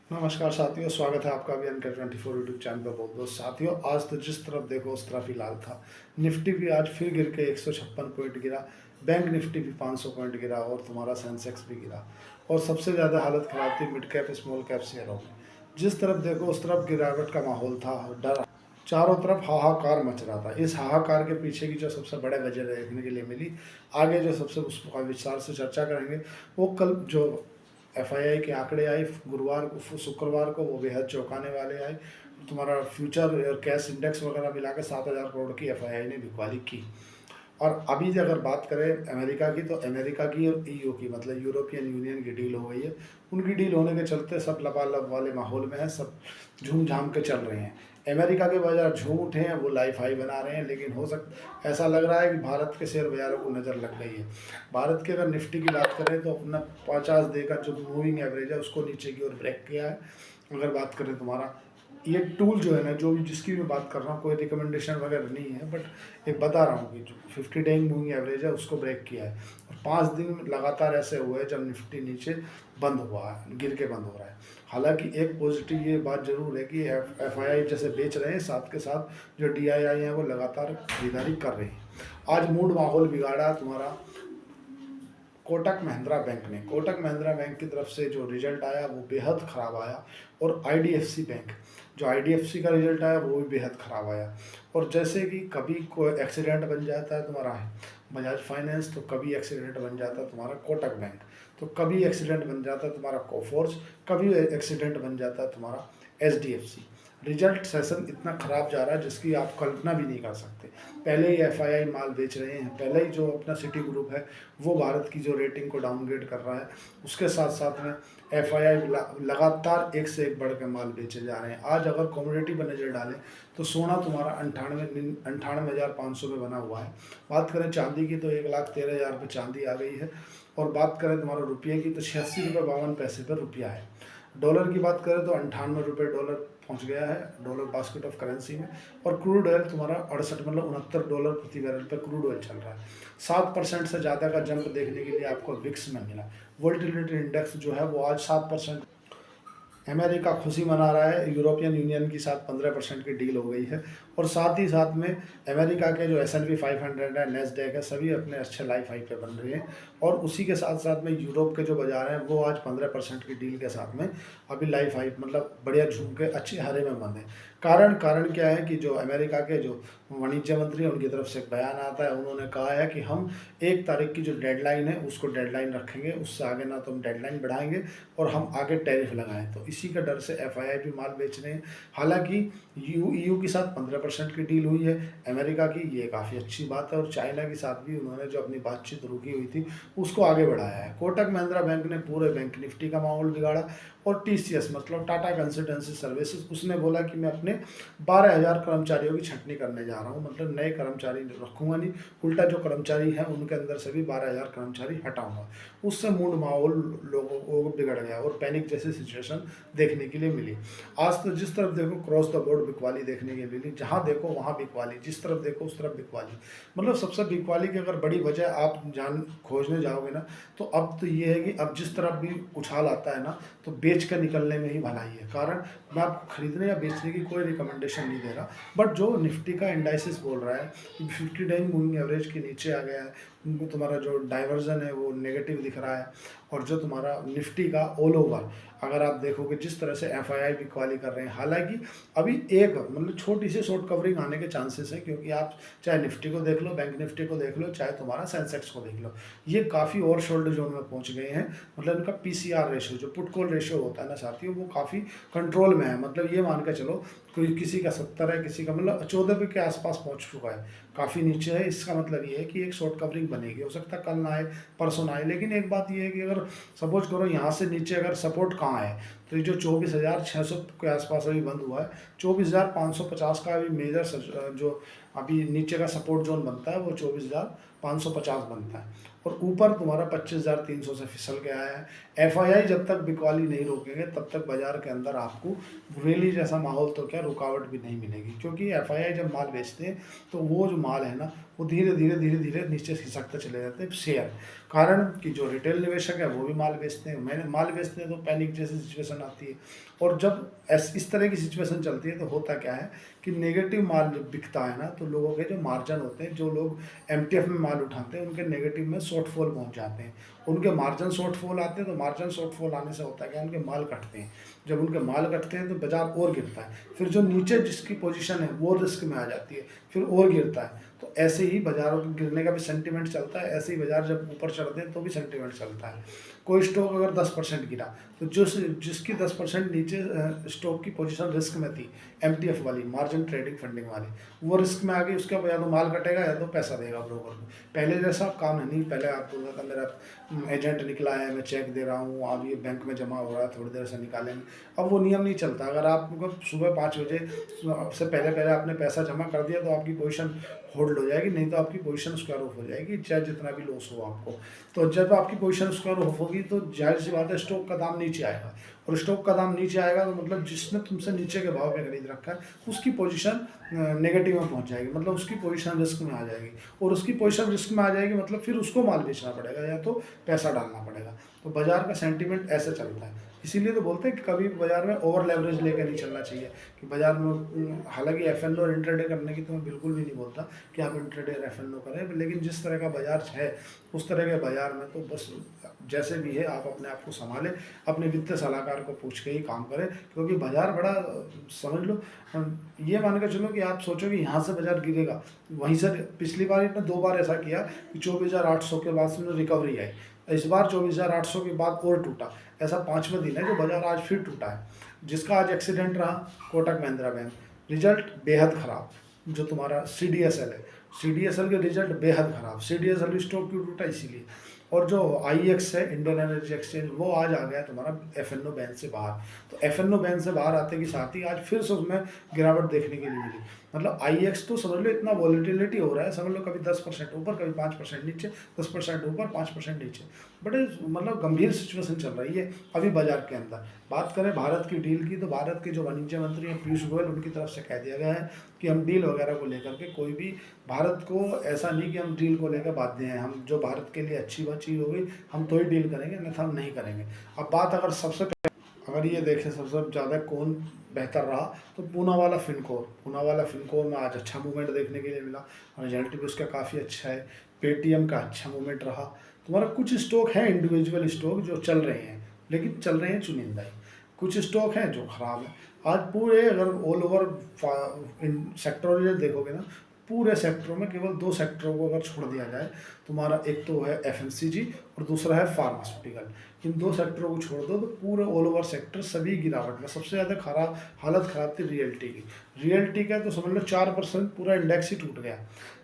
नमस्कार साथियों, स्वागत है आपका भी अनकर 24 यूट्यूब चैनल पर। बहुत बहुत साथियों, आज तो जिस तरफ देखो उस तरफ ही लाल था। निफ्टी भी आज फिर गिर के 156 पॉइंट गिरा। बैंक निफ्टी भी 500 पॉइंट गिरा और तुम्हारा सेंसेक्स भी गिरा। और सबसे ज़्यादा हालत ख़राब थी मिड कैप स्मॉल कैप शेयरों में। जिस तरफ देखो उस तरफ गिरावट का माहौल था, डर, चारों तरफ हाहाकार मच रहा था। इस हाहाकार के पीछे की जो सबसे बड़े वजह देखने के लिए मिली, आगे जो सबसे उसका विस्तार से चर्चा करेंगे। वो कल जो एफआईआई के आंकड़े आए गुरुवार को, शुक्रवार को, वो बेहद चौंकाने वाले आए। तुम्हारा फ्यूचर और कैश इंडेक्स वगैरह मिला के 7,000 करोड़ की एफआईआई ने बिकवाली की। और अभी अगर बात करें अमेरिका की, तो अमेरिका की और ईयू की, मतलब यूरोपियन यूनियन की डील हो गई है। उनकी डील होने के चलते सब लबालब वाले माहौल में है, सब झूम झाम के चल रहे हैं। अमेरिका के बाजार झूम उठे हैं, वो लाइफ हाई बना रहे हैं, लेकिन हो सकता ऐसा लग रहा है कि भारत के शेयर बाजारों को नज़र लग गई है। भारत की अगर निफ्टी की बात करें तो अपना 50 डे का जो मूविंग एवरेज है उसको नीचे की ओर ब्रेक किया है। अगर बात करें तुम्हारा ये टूल जो है ना, जो जिसकी मैं बात कर रहा हूँ, कोई रिकमेंडेशन वगैरह नहीं है, बट एक बता रहा हूँ कि जो 50 डे मूविंग एवरेज है उसको ब्रेक किया है। और 5 दिन लगातार ऐसे हुए जब निफ्टी नीचे बंद हुआ है, गिर के बंद हो रहा है। हालांकि एक पॉजिटिव ये बात जरूर है कि एफआईआई जैसे बेच रहे हैं, साथ के साथ जो डीआईआई हैं वो लगातार खरीदारी कर रहे हैं। आज मूड माहौल बिगाड़ा तुम्हारा कोटक महिंद्रा बैंक की तरफ से जो रिजल्ट आया वो बेहद ख़राब आया। और आईडीएफसी बैंक, जो आईडीएफसी का रिजल्ट आया वो भी बेहद ख़राब आया। और जैसे कि कभी कोई एक्सीडेंट बन जाता है तुम्हारा बजाज फाइनेंस, तो कभी एक्सीडेंट बन जाता है तुम्हारा कोटक बैंक, तो कभी एक्सीडेंट बन जाता है तुम्हारा कोफोर्स, कभी एक्सीडेंट बन जाता है तुम्हारा एचडीएफसी। रिजल्ट सेशन इतना ख़राब जा रहा है जिसकी आप कल्पना भी नहीं कर सकते। पहले ही एफआईआई माल बेच रहे हैं, पहले ही जो अपना सिटी ग्रुप है वो भारत की जो रेटिंग को डाउनग्रेड कर रहा है, उसके साथ साथ में एफआईआई लगातार एक से एक बढ़ के माल बेचे जा रहे हैं। आज अगर कमोडिटी पर नज़र डालें तो सोना तुम्हारा 98,500 में बना हुआ है। बात करें चांदी की तो 1,13,000 पे चांदी आ गई है। और बात करें तुम्हारा रुपये की तो 86 रुपये 52 पैसे पर रुपया है। डॉलर की बात करें तो 98 रुपये डॉलर पहुंच गया है, डॉलर बास्केट ऑफ करेंसी में। और क्रूड ऑयल तुम्हारा 68 मतलब $69 प्रति बैरल पर क्रूड ऑयल चल रहा है। 7% से ज़्यादा का जंप देखने के लिए आपको विक्स में मिला। वोल्टिलिटी इंडेक्स जो है वो आज 7%। अमेरिका खुशी मना रहा है, यूरोपियन यूनियन के साथ 15% की डील हो गई है। और साथ ही साथ में अमेरिका के जो S&P 500 है, नेस्डैक है, सभी अपने अच्छे लाइफ हाई पे बन रहे हैं। और उसी के साथ साथ में यूरोप के जो बाजार हैं वो आज 15% की डील के साथ में अभी लाइफ हाई मतलब बढ़िया झूम के अच्छे हरे में बंद है। कारण क्या है कि जो अमेरिका के जो वाणिज्य मंत्री हैं उनकी तरफ से एक बयान आता है, उन्होंने कहा है कि हम 1 तारीख की जो डेडलाइन है उसको डेडलाइन रखेंगे, उससे आगे ना तो हम डेडलाइन बढ़ाएंगे और हम आगे टैरिफ लगाएं। तो इसी के डर से एफआईआई भी माल बेच रहे हैं। हालांकि ईयू के साथ 15% की डील हुई है अमेरिका की, ये काफ़ी अच्छी बात है। और चाइना के साथ भी उन्होंने जो अपनी बातचीत रुकी हुई थी उसको आगे बढ़ाया है। कोटक महिंद्रा बैंक ने पूरे बैंक निफ्टी का माहौल बिगाड़ा। और टीसीएस मतलब टाटा कंसल्टेंसी सर्विसेज, उसने बोला कि मैं अपने 12,000 कर्मचारियों की छंटनी करने जा रहा हूँ, मतलब नए कर्मचारी रखूँगा नहीं, उल्टा जो कर्मचारी हैं उनके अंदर से भी 12,000 कर्मचारी हटाऊँगा। उससे मूड माहौल लोगों को बिगड़ गया और पैनिक जैसी सिचुएशन देखने के लिए मिली। आज तो जिस तरफ देखो क्रॉस द बोर्ड बिकवाली देखने के लिए मिली, जहाँ देखो वहाँ बिकवाली, जिस तरफ देखो उस तरफ बिकवाली। मतलब सबसे बिकवाली की अगर बड़ी वजह आप जान खोजने जाओगे ना, तो अब तो ये है कि अब जिस तरफ भी उछाल आता है ना, तो बेच कर निकलने में ही भलाई है। कारण मैं आपको खरीदने या बेचने की कोई रिकमेंडेशन नहीं दे रहा, बट जो निफ्टी का इंडाइसिस बोल रहा है कि 50 डे मूविंग एवरेज के नीचे आ गया है, उनको तुम्हारा जो डाइवर्जन है वो नेगेटिव दिख रहा है। और जो तुम्हारा निफ्टी का ऑल ओवर अगर आप देखोगे जिस तरह से एफआईआई भी क्वाली कर रहे हैं, हालांकि अभी एक मतलब छोटी सी शॉर्ट कवरिंग आने के चांसेस है, क्योंकि आप चाहे निफ्टी को देख लो, बैंक निफ्टी को देख लो, चाहे तुम्हारा सेंसेक्स को देख लो, ये काफ़ी ओवर शोल्ड जोन में पहुंच गए हैं। मतलब इनका पीसीआर रेशियो, जो पुट कॉल रेशियो होता है ना साथियों, वो काफ़ी कंट्रोल में है। मतलब ये मान के चलो कोई किसी का 70 है, किसी का मतलब 14 के आसपास पहुंच चुका है, काफ़ी नीचे है। इसका मतलब ये है कि एक शॉर्ट कवरिंग बनेगी, हो सकता है कल ना आए, परसों ना आए। लेकिन एक बात ये है कि अगर सपोज करो यहाँ से नीचे अगर सपोर्ट कहाँ है, तो ये जो 24,600 के आसपास अभी बंद हुआ है, 24,550 का अभी मेजर जो अभी नीचे का सपोर्ट जोन बनता है वो 24,550 बनता है। और ऊपर तुम्हारा 25,300 से फिसल के आया है। एफआईआई जब तक बिकवाली नहीं रोकेंगे तब तक बाजार के अंदर आपको रैली जैसा माहौल तो क्या रुकावट भी नहीं मिलेगी, क्योंकि एफआईआई जब माल बेचते हैं तो वो जो माल है ना वो धीरे धीरे नीचे खिसकते चले जाते हैं शेयर। कारण कि जो रिटेल निवेशक है वो भी माल बेचते हैं, मैंने माल बेचते हैं तो पैनिक जैसी सिचुएशन आती है। और जब इस तरह की सिचुएशन चलती है तो होता क्या है कि नेगेटिव माल जब बिकता है ना तो लोगों के जो मार्जिन होते हैं, जो लोग एमटीएफ में माल उठाते हैं उनके नेगेटिव में शॉर्टफॉल पहुंच जाते हैं, उनके मार्जिन शॉर्टफॉल आते हैं। तो मार्जिन शॉर्टफॉल आने से होता है क्या, उनके माल कटते हैं। जब उनके माल कटते हैं तो बाजार और गिरता है, फिर जो नीचे जिसकी पोजीशन है वो रिस्क में आ जाती है, फिर और गिरता है। तो ऐसे ही बाजारों के गिरने का भी सेंटीमेंट चलता है, ऐसे ही बाजार जब ऊपर चढ़ते हैं तो भी सेंटीमेंट चलता है। कोई स्टॉक अगर 10% गिरा तो जिसकी 10% नीचे स्टॉक की पोजीशन रिस्क में थी, एमटीएफ वाली, मार्जिन ट्रेडिंग फंडिंग वाली, वो रिस्क में आ गई, उसका या तो माल कटेगा या तो पैसा देगा ब्रोकर को। पहले जैसा अब काम है नहीं, पहले आप बोल रहा था मेरा एजेंट निकला है, मैं चेक दे रहा हूँ, अब ये बैंक में जमा हो रहा है, थोड़ी देर से निकालेंगे। अब वो नियम नहीं चलता। अगर आप सुबह 5 बजे से पहले पहले आपने पैसा जमा कर दिया तो आपकी पोजीशन होल्ड हो जाएगी, नहीं तो आपकी पोजीशन स्क्वायर ऑफ हो जाएगी, चाहे जितना भी लॉस हो आपको। तो जब आपकी पोजीशन स्क्वायर ऑफ होगी तो जाहिर सी बात है स्टॉक का दाम नीचे आएगा, और स्टॉक का दाम नीचे आएगा तो मतलब जिसने तुमसे नीचे के भाव में खरीद रखा है उसकी पोजीशन नेगेटिव में पहुंच जाएगी, मतलब उसकी पोजीशन रिस्क में आ जाएगी, और उसकी पोजीशन रिस्क में आ जाएगी मतलब फिर उसको माल बेचना पड़ेगा या तो पैसा डालना पड़ेगा। तो बाजार का सेंटीमेंट ऐसे चलता है। इसीलिए तो बोलते हैं कि कभी बाजार में ओवर लेवरेज लेकर नहीं चलना चाहिए कि बाजार में, हालांकि एफएनओ और इंट्राडे करने की तो मैं बिल्कुल भी नहीं बोलता कि आप इंट्राडे और एफएनओ करें, लेकिन जिस तरह का बाजार है उस तरह के बाजार में तो बस जैसे भी है आप अपने आप को संभालें, अपने वित्तीय सलाहकार को पूछ के ही काम करें, क्योंकि बाजार बड़ा, समझ लो ये मान के चलो कि आप सोचो कि यहाँ से बाजार गिरेगा, वहीं से पिछली बार इसने 2 बार ऐसा किया कि 24,800 के बाद से रिकवरी आई, इस बार 24,800 के बाद और टूटा, ऐसा 5वां दिन है जो बाजार आज फिर टूटा है। जिसका आज एक्सीडेंट रहा कोटक महिंद्रा बैंक, रिजल्ट बेहद खराब। जो तुम्हारा सीडीएसएल है, सीडीएसएल के रिजल्ट बेहद खराब, सीडीएसएल स्टॉक क्यों टूटा इसीलिए। और जो आईएक्स है, इंडियन एनर्जी एक्सचेंज, वो आज आ गया तुम्हारा एफएनओ बैंक से बाहर। तो एफएनओ बैंक से बाहर आते के साथ ही आज फिर से उसमें गिरावट देखने के लिए मिली। मतलब आईएक्स तो समझ लो इतना वॉलेटिलिटी हो रहा है, समझ लो कभी 10% ऊपर, कभी 5% नीचे, 10% ऊपर, 5% नीचे, बड़े मतलब गंभीर सिचुएशन चल रही है अभी बाजार के अंदर। बात करें भारत की डील की, तो भारत के जो वाणिज्य मंत्री हैं पीयूष गोयल, उनकी तरफ से कह दिया गया है कि हम डील वगैरह को लेकर के कोई भी, भारत को ऐसा नहीं कि हम डील को लेकर बाध्य हैं, हम जो भारत के लिए अच्छी बात चीज़ होगी हम तो ही डील करेंगे, अन्यथा हम नहीं करेंगे। अब बात अगर ये देखें सबसे ज़्यादा कौन बेहतर रहा तो पूना वाला फिनकोर में आज अच्छा मूवमेंट देखने के लिए मिला, रिजल्ट भी उसका काफ़ी अच्छा है। पेटीएम का अच्छा मूवमेंट रहा। तुम्हारा कुछ स्टॉक हैं इंडिविजुअल स्टॉक जो चल रहे हैं, लेकिन चल रहे हैं चुनिंदा ही, कुछ स्टॉक हैं जो ख़राब है। आज पूरे अगर ऑल ओवर सेक्टर देखोगे ना, पूरे सेक्टरों में केवल 2 सेक्टरों को अगर छोड़ दिया जाए, तुम्हारा एक तो है एफएमसीजी और दूसरा है फार्मास्यूटिकल, इन 2 सेक्टरों को छोड़ दो तो पूरे ऑल ओवर सेक्टर सभी गिरावट में। सबसे ज़्यादा खराब हालत खराब थी रियल्टी की। रियल्टी का तो समझ लो 4% पूरा इंडेक्स ही टूट गया।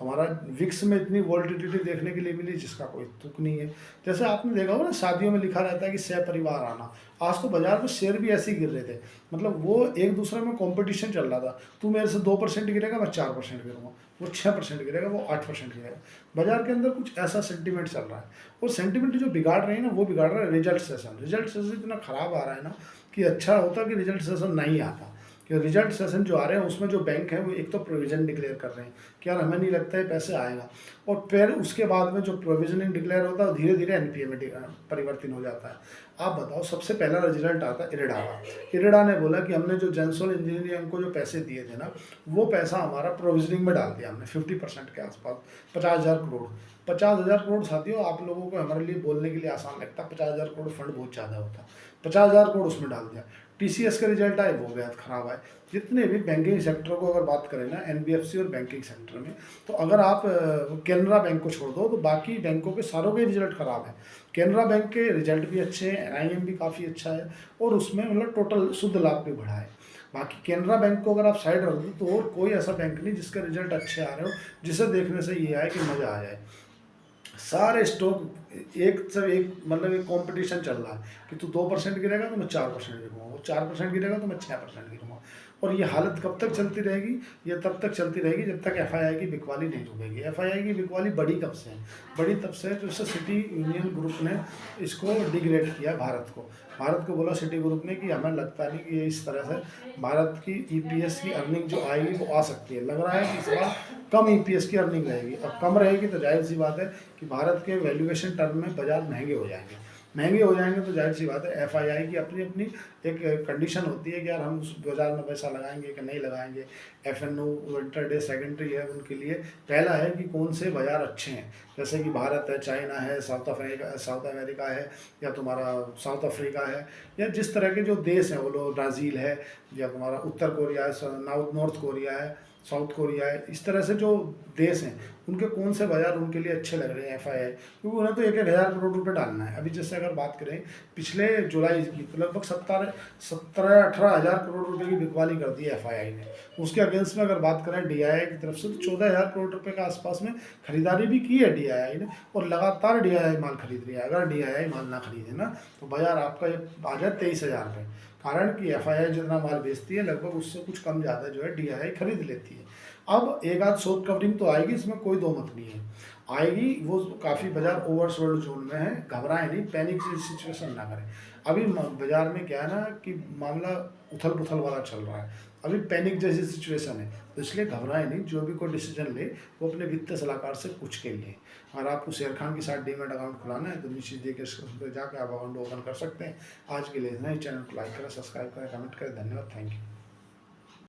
हमारा विक्स में इतनी वॉल्टिलिटी देखने के लिए मिली जिसका कोई तुक नहीं है। जैसे आपने देखा होगा ना, शादियों में लिखा रहता है कि सपरिवार आना, आज तो बाजार में शेयर भी ऐसे ही गिर रहे थे, मतलब वो एक दूसरे में कंपटीशन चल रहा था। तू मेरे से 2% गिरेगा, मैं 4% गिरूंगा, वो 6% गिरेगा, वो 8% गिरेगा। बाजार के अंदर कुछ ऐसा सेंटीमेंट चल रहा है, और सेंटीमेंट जो बिगाड़ रहे हैं ना वो बिगाड़ रहा है रिजल्ट सेशन इतना खराब आ रहा है ना कि अच्छा होता कि रिजल्ट सेशन नहीं आता। कि रिजल्ट सेशन जो आ रहे हैं उसमें जो बैंक है वो एक तो प्रोविजन डिक्लेयर कर रहे हैं कि यार हमें नहीं लगता है पैसे आएगा, और फिर उसके बाद में जो प्रोविजनिंग डिक्लेयर होता है धीरे धीरे एनपीए में परिवर्तन हो जाता है। आप बताओ, सबसे पहला रिजल्ट आता है इरेडा का। इरेडा ने बोला कि हमने जो जेंसोल इंजीनियरिंग को जो पैसे दिए थे ना, वो पैसा हमारा प्रोविजनिंग में डाल दिया हमने 50% के आसपास, 50,000 करोड़। 50,000 करोड़ साथियों, आप लोगों को हमारे लिए बोलने के लिए आसान लगता है, 50,000 करोड़ फंड बहुत ज़्यादा होता है। 50,000 करोड़ उसमें डाल दिया। टीसीएस का रिजल्ट आए वो बेहद ख़राब आए। जितने भी बैंकिंग सेक्टर को अगर बात करें ना, एनबीएफसी और बैंकिंग सेक्टर में, तो अगर आप कैनरा बैंक को छोड़ दो तो बाकी बैंकों के सारों के रिजल्ट ख़राब है। कैनरा बैंक के रिजल्ट भी अच्छे हैं, एनआईएम भी काफ़ी अच्छा है, और उसमें मतलब टोटल शुद्ध लाभ भी बढ़ा है। बाकी कैनरा बैंक को अगर आप साइड रख दो तो और कोई ऐसा बैंक नहीं जिसके रिजल्ट अच्छे आ रहे हो, जिसे देखने से ये आए कि मज़ा आ जाए। सारे स्टॉक एक से एक, मतलब एक कंपटीशन चल रहा है कि तू 2% गिरेगा तो मैं 4% गिरूँगा, वो 4% गिरेगा तो मैं 6% गिरूँगा। और ये हालत कब तक चलती रहेगी? ये तब तक चलती रहेगी जब तक एफआईआई की बिकवाली नहीं रुकेगी। एफआईआई की बिकवाली बड़ी कब से है? बड़ी तब से है जो सिटी यूनियन ग्रुप ने इसको डिग्रेड किया भारत को बोला सिटी ग्रुप ने कि हमें लगता नहीं कि ये इस तरह से भारत की ईपीएस की अर्निंग जो आएगी वो आ सकती है। लग रहा है कि इस बार कम ईपीएस की अर्निंग रहेगी। अब कम रहेगी तो जाहिर सी बात है कि भारत के वैल्यूएशन टर्म में बाजार महंगे हो जाएंगे। महंगे हो जाएंगे तो जाहिर सी बात है एफआईआई की अपनी अपनी एक कंडीशन होती है कि यार हम उस बाजार में पैसा लगाएंगे कि नहीं लगाएंगे। एफएनओ इंटरडे सेकेंडरी है, उनके लिए पहला है कि कौन से बाजार अच्छे हैं, जैसे कि भारत है, चाइना है, साउथ अमेरिका है, या तुम्हारा साउथ अफ्रीका है, या जिस तरह के जो देश हैं वो लोग, ब्राज़ील है, या तुम्हारा उत्तर कोरिया है, नॉर्थ कोरिया है, साउथ कोरिया है, इस तरह से जो देश हैं उनके कौन से बाजार उनके लिए अच्छे लग रहे हैं एफआईआई, क्योंकि उन्हें तो 1,000 करोड़ रुपए डालना है। अभी जैसे अगर बात करें पिछले जुलाई की तो लगभग 17-18 हज़ार करोड़ रुपए की बिकवाली कर दी है एफआईआई ने। उसके अगेंस्ट में अगर बात करें डीआईआई की तरफ से तो 14,000 करोड़ रुपए के आसपास में खरीदारी भी की है डीआईआई ने, और लगातार डीआईआई माल खरीद रही है। अगर डीआईआई माल ना खरीदे ना तो बाजार आपका ये आ जाए 23,000 पे, कारण कि एफआईआई जितना माल बेचती है लगभग उससे कुछ कम ज़्यादा जो है डीआईआई खरीद लेती है। अब एक आध शॉर्ट कवरिंग तो आएगी, इसमें कोई दो मत नहीं है, आएगी। वो काफ़ी बाजार ओवरसोल्ड जोन में है, घबराएं नहीं, पैनिक सिचुएशन ना करें। अभी बाजार में क्या है ना कि मामला उथल पुथल वाला चल रहा है, अभी पैनिक जैसी सिचुएशन है, तो इसलिए घबराएं नहीं। जो भी कोई डिसीजन ले वो अपने वित्तीय सलाहकार से पूछ के लिए। अगर आपको शेर खान के साथ डीमैट अकाउंट खुलाना है तो नीचे दे के उस पर जाकर आप अकाउंट ओपन कर सकते हैं। आज के लिए इतना ही। चैनल को लाइक करें, सब्सक्राइब करें, कमेंट करें। धन्यवाद, थैंक यू।